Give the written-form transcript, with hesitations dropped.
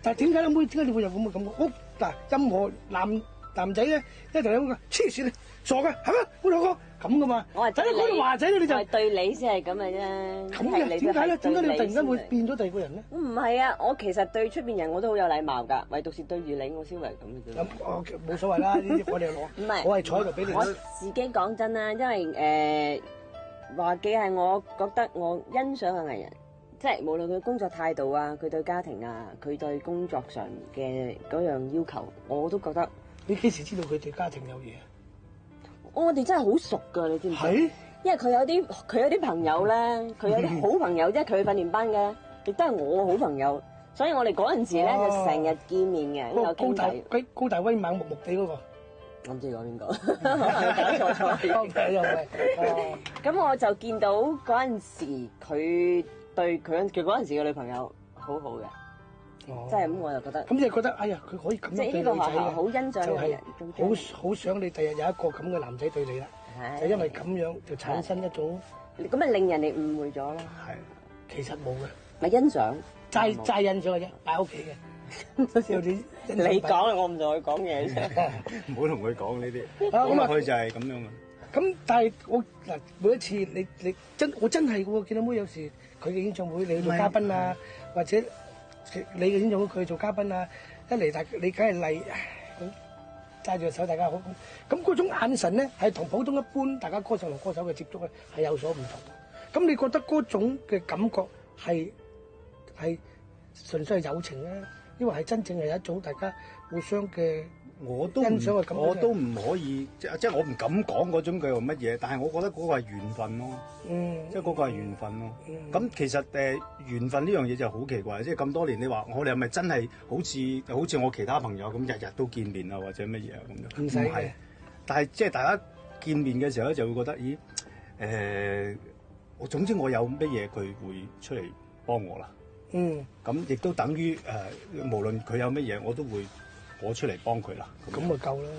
但係點解你會有咁嘅感覺？嗱，任何男仔咧，一定有個黐線你傻嘅，係咪？冇錯過咁噶嘛。我係睇到嗰個華仔咧，你就係對你先係咁嘅啫。咁嘅。點解咧？點解你突然間會變咗第二個人咧？唔係啊，我其實對出邊人我都好有禮貌㗎，唯獨是對住你我先為咁嘅啫。咁我冇所謂啦，呢啲我哋攞。唔係，我係坐喺度俾你。我自己講真啦，因為華記係我覺得我欣賞嘅藝人，即係無論佢工作態度啊，佢對家庭啊，佢對工作上嘅嗰樣要求，我都覺得。你幾時知道佢對家庭有嘢啊？我哋真係好熟㗎，你知唔知？係。因為佢有啲朋友咧，佢有啲好朋友，即係佢訓練班嘅，亦都係我好朋友，所以我哋嗰陣時咧就成日見面嘅，有傾偈。高大威猛木木地嗰個。我唔知講邊個，可能搞錯咗。又係。咁我就見到嗰陣時，佢對佢嗰陣時嘅女朋友好好嘅，即係咁我就覺得。咁你係覺得，哎呀，佢可以咁樣對女仔嘅，即係呢個學校好欣賞嘅人，好想你第日有一個咁嘅男仔對你啦。就因為咁樣就產生一種咁咪令人哋誤會咗咯。係，其實冇嘅，咪欣賞，齋欣賞嘅啫，擺屋企嘅。你講啊，我唔同佢講嘢啫。唔好同佢講呢啲。咁啊，佢就係咁樣啊。咁但係我嗱每一次你我真係嘅喎，見到妹有時佢嘅演唱會你去做嘉賓啊，或者你嘅演唱會佢去做嘉賓啊，一嚟你梗係嚟揸住手大家好，咁嗰種眼神咧係同普通一般大家歌手同歌手嘅接觸咧係有所唔同。咁你覺得嗰種嘅感覺係純粹係友情啊，因為係真正係一種大家互相嘅欣賞嘅感覺？我都唔可以即係我唔敢講嗰種叫做乜嘢，但係我覺得嗰個係緣分咯。即係嗰個係緣分咯。咁其實緣分呢樣嘢就好奇怪，即係咁多年你話我哋係咪真係好似我其他朋友咁日日都見面啊，或者乜嘢啊咁樣？唔使嘅。但係即係大家見面嘅時候咧，就會覺得咦總之我有乜嘢佢會出嚟幫我啦。咁亦都等於無論佢有乜嘢，我都會攞出嚟幫佢啦。咁咪夠啦。